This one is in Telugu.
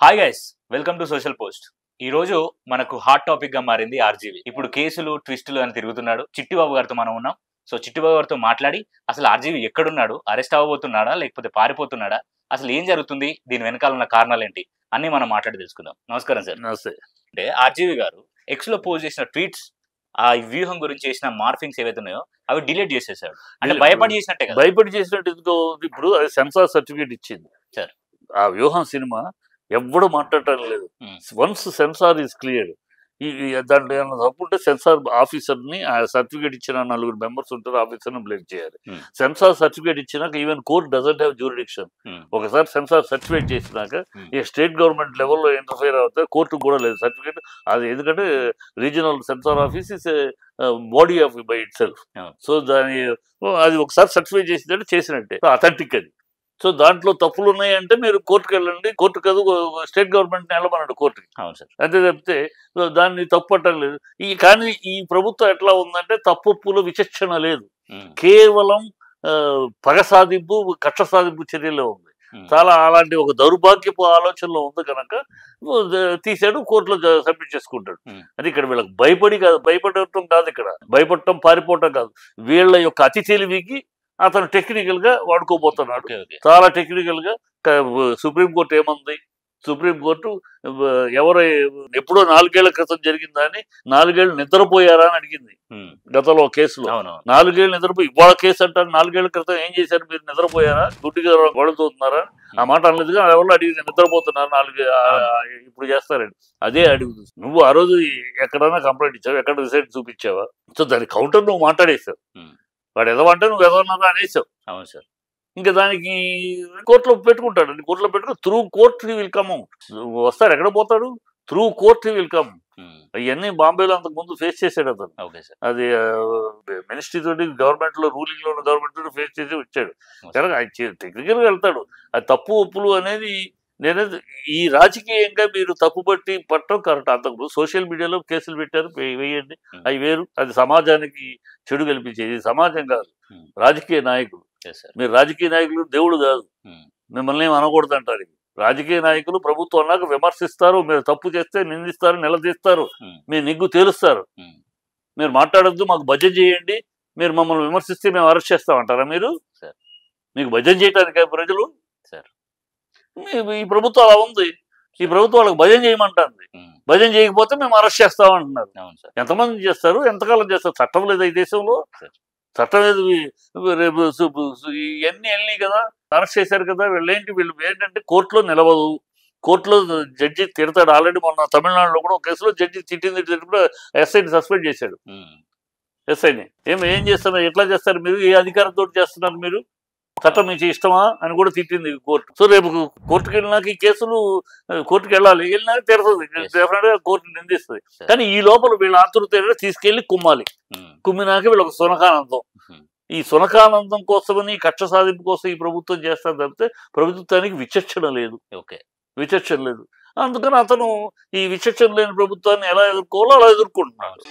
Hi guys, welcome to social post. ఈ రోజు మనకు హాట్ టాపిక్ గా మారింది ఆర్జీవి. ఇప్పుడు కేసులు ట్విస్టులు అని తిరుగుతున్నాడు. చిట్టిబాబు గారితో మనం ఉన్నాం. సో చిట్టిబాబు గారితో మాట్లాడి అసలు ఆర్జీవి ఎక్కడున్నాడు, అరెస్ట్ అవ్వబోతున్నాడా లేకపోతే పారిపోతున్నాడా, అసలు ఏం జరుగుతుంది, దీని వెనకాల ఉన్న కారణాలు ఏంటి అన్ని మనం మాట్లాడి తెలుసుకుందాం. నమస్కారం సార్. నమస్తే. అంటే ఆర్జీవి గారు ఎక్స్ లో పోస్ట్ చేసిన ట్వీట్స్, ఆ వ్యూహం గురించి చేసిన మార్ఫింగ్స్ ఏవైతే ఉన్నాయో అవి డిలీట్ చేసేసాడు. అంటే భయపడి చేసినట్టే కదా. భయపడి చేసినట్టు ఎందుకో ఇప్పుడు అది సెన్సార్ సర్టిఫికేట్ ఇచ్చింది సార్. ఆ వ్యూహం సినిమా ఎవ్వడు మాట్లాడటం లేదు. వన్స్ సెన్సార్ ఈజ్ క్లియర్, దాంట్లో ఏమైనా తప్పు ఉంటే సెన్సార్ ఆఫీసర్ని, ఆ సర్టిఫికేట్ ఇచ్చిన 4 మెంబర్స్ ఉంటారు, ఆఫీసర్ని బ్లేమ్ చేయాలి. సెన్సార్ సర్టిఫికేట్ ఇచ్చినాక even court doesn't have jurisdiction. ఒకసారి సెన్సార్ సర్టిఫికేట్ చేసినాక ఈ స్టేట్ గవర్నమెంట్ లెవెల్లో ఇంటర్ఫియర్ అవుతే కోర్టు కూడా లేదు సర్టిఫికేట్. అది ఎందుకంటే regional censor office is body of by itself. So దాని అది ఒకసారి సర్టిఫై చేసిందంటే చేసినట్టే, అథెంటిక్ అది. సో దాంట్లో తప్పులు ఉన్నాయంటే మీరు కోర్టుకు వెళ్ళండి, కోర్టు కాదు స్టేట్ గవర్నమెంట్ వెళ్ళమన్నాడు కోర్టుకి. అవును సార్. అంతే తప్పితే దాన్ని తప్పు పట్టలేదు. కానీ ఈ ప్రభుత్వం ఎట్లా ఉందంటే తప్పుల విచక్షణ లేదు, కేవలం పగ సాధింపు, కక్ష సాధింపు చర్యలో ఉంది. చాలా అలాంటి ఒక దౌర్భాగ్యపు ఆలోచనలో ఉంది కనుక తీసాడు, కోర్టులో సబ్మిట్ చేసుకుంటాడు. అది ఇక్కడ వీళ్ళకి భయపడి కాదు, భయపడటం కాదు, ఇక్కడ భయపడటం పారిపోవటం కాదు, వీళ్ళ యొక్క అతి తెలివికి అతను టెక్నికల్ గా వాడుకోబోతున్నాడు. చాలా టెక్నికల్ గా సుప్రీంకోర్టు ఏమంది, సుప్రీంకోర్టు ఎవరు ఎప్పుడో 4 ఏళ్ల క్రితం జరిగిందా అని 4 ఏళ్ళు నిద్రపోయారా అని అడిగింది గతంలో కేసులో. 4 ఏళ్ళు నిద్రపోయి ఇవాళ కేసు అంటారు, 4 ఏళ్ల క్రితం ఏం చేశారు మీరు, నిద్రపోయారా, గుడ్డిగా గొడవుతున్నారా, ఆ మాట అనలేదుగా. ఎవరు అడిగింది నిద్రపోతున్నారు 4 ఇప్పుడు చేస్తారండి, అదే అడుగుతుంది. నువ్వు ఆ రోజు ఎక్కడైనా కంప్లైంట్ ఇచ్చావు, ఎక్కడ రిసైట్ చూపించావా? సో దాని కౌంటర్ నువ్వు మాట్లాడేసావు, వాడు ఎదవంటే నువ్వు ఎదవన్నదా అనేసావు. అవును సార్. ఇంకా దానికి కోర్టులో పెట్టుకుంటాడు, కోర్టులో పెట్టుకుని through court he will come out. వస్తాడు, ఎక్కడ పోతాడు, through court he will come. అవన్నీ బాంబేలో అంతకు ముందు ఫేస్ చేశాడు అతను. అది మినిస్ట్రీ తోటి, గవర్నమెంట్ లో, రూలింగ్ లో ఉన్న గవర్నమెంట్ తోటి ఫేస్ చేసి వచ్చాడు కనుక టెక్నికల్ గా వెళ్తాడు. అది తప్పు ఒప్పులు అనేది నేనేది ఈ రాజకీయంగా మీరు తప్పుపట్టి పట్టడం కరెక్ట్. అంతకు సోషల్ మీడియాలో కేసులు పెట్టారు, వేయండి, అవి వేరు. అది సమాజానికి చెడు కల్పించేది, సమాజం కాదు, రాజకీయ నాయకులు. మీరు రాజకీయ నాయకులు దేవుడు కాదు, మిమ్మల్ని ఏం అనకూడదు అంటారు. రాజకీయ నాయకులు ప్రభుత్వం అన్నాక విమర్శిస్తారు, మీరు తప్పు చేస్తే నిందిస్తారు, నిలదీస్తారు, మీ నిగ్గు తేలుస్తారు. మీరు మాట్లాడద్దు, మాకు భజన చేయండి, మీరు మమ్మల్ని విమర్శిస్తే మేము అరెస్ట్ చేస్తామంటారా? మీరు మీకు భజన చేయటానికే ప్రజలు? ఈ ప్రభుత్వం అలా ఉంది. ఈ ప్రభుత్వం వాళ్ళకి భజన చేయమంటుంది, భజన చేయకపోతే మేము అరెస్ట్ చేస్తామంటున్నారు. ఎంతమంది చేస్తారు, ఎంతకాలం చేస్తారు? చట్టం లేదు ఈ దేశంలో, చట్టం లేదు. రేపు ఇవన్నీ వెళ్ళినాయి కదా, అరెస్ట్ చేశారు కదా, వీళ్ళు ఏంటంటే కోర్టులో నిలవదు, కోర్టులో జడ్జి తిడతాడు. ఆల్రెడీ మొన్న తమిళనాడులో కూడా ఒక కేసులో జడ్జి తిట్టింది కూడా ఎస్ఐని సస్పెండ్ చేశాడు. ఎస్ఐని ఏం చేస్తున్నారు, ఎట్లా చేస్తారు మీరు, ఏ అధికారంతో చేస్తున్నారు మీరు, చట్టం మీకు ఇష్టమా అని కూడా తిట్టింది కోర్టు. సో రేపు కోర్టుకు వెళ్ళినాక ఈ కేసులు కోర్టుకు వెళ్ళినాక తెరుతుంది, డెఫినెట్ గా కోర్టు నిందిస్తుంది. కానీ ఈ లోపల వీళ్ళ ఆతృత తీసుకెళ్లి కుమ్మాలి, కుమ్మినాక వీళ్ళకి సునకానందం. ఈ సునకానందం కోసమని, కక్ష సాధింపు కోసం ఈ ప్రభుత్వం చేస్తారు తప్పితే ప్రభుత్వానికి విచక్షణ లేదు. విచక్షణ లేదు. అందుకని అతను ఈ విచక్షణ లేని ప్రభుత్వాన్ని ఎలా ఎదుర్కోవాలో అలా ఎదుర్కొంటున్నాడు.